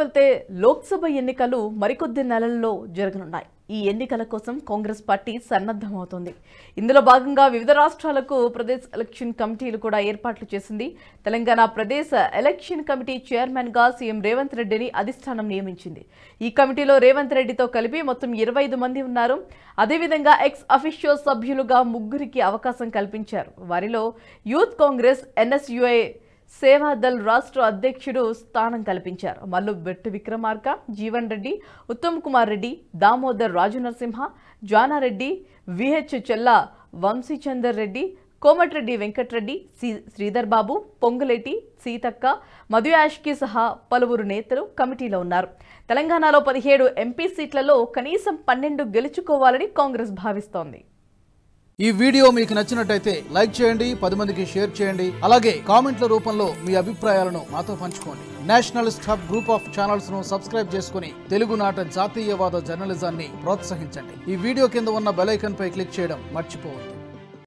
వెళ్తే లోక్సభ ఎన్నికలు మరికొద్ది నెలల్లో జరగనున్నాయి. ఈ ఎన్నికల కోసం కాంగ్రెస్ పార్టీ సన్నద్ధమవుతోంది. ఇందులో భాగంగా వివిధ రాష్ట్రాలకు ప్రదేశ్ ఎలక్షన్ కమిటీలు కూడా ఏర్పాట్లు చేసింది. Telangana Pradesh election committee chairman గా సీఎం రేవంత్ రెడ్డిని అధిష్టానం నియమించింది. ఈ కమిటీలో రేవంత్ రెడ్డితో కలిపి మొత్తం 25 మంది ఉన్నారు. అదేవిధంగా ఎక్స్ అఫీషియో సభ్యులుగా 3 అవకాశం కల్పించారు. వారిలో యూత్ కాంగ్రెస్ ఎన్ఎస్యుఐ సేవాదల్ రాష్ట్ర అధ్యక్షుడు స్థానం కల్పించారు. మల్లు బెట్టు విక్రమార్క, జీవన్ రెడ్డి, ఉత్తమ్ కుమార్ రెడ్డి, దామోదర్ రాజనరసింహ, జానారెడ్డి, విహెచ్ చెల్లా వంశీచందర్ రెడ్డి, కోమటిరెడ్డి వెంకటరెడ్డి, శ్రీధర్ బాబు, పొంగులేటి సీతక్క, మధుయాష్కి సహా పలువురు నేతలు కమిటీలో ఉన్నారు. తెలంగాణలో 17 ఎంపీ సీట్లలో కనీసం 12 గెలుచుకోవాలని కాంగ్రెస్ భావిస్తోంది. ఈ వీడియో మీకు నచ్చినట్టయితే లైక్ చేయండి, 10 మందికి షేర్ చేయండి. అలాగే కామెంట్ల రూపంలో మీ అభిప్రాయాలను మాతో పంచుకోండి. Nationalist hub group of channels ను సబ్స్క్రైబ్ చేసుకుని తెలుగునాట జాతీయవాద జర్నలిజాన్ని ప్రోత్సహించండి. ఈ వీడియో కింద ఉన్న బెల్ ఐకాన్ పై క్లిక్ చేయడం మర్చిపోవద్దు.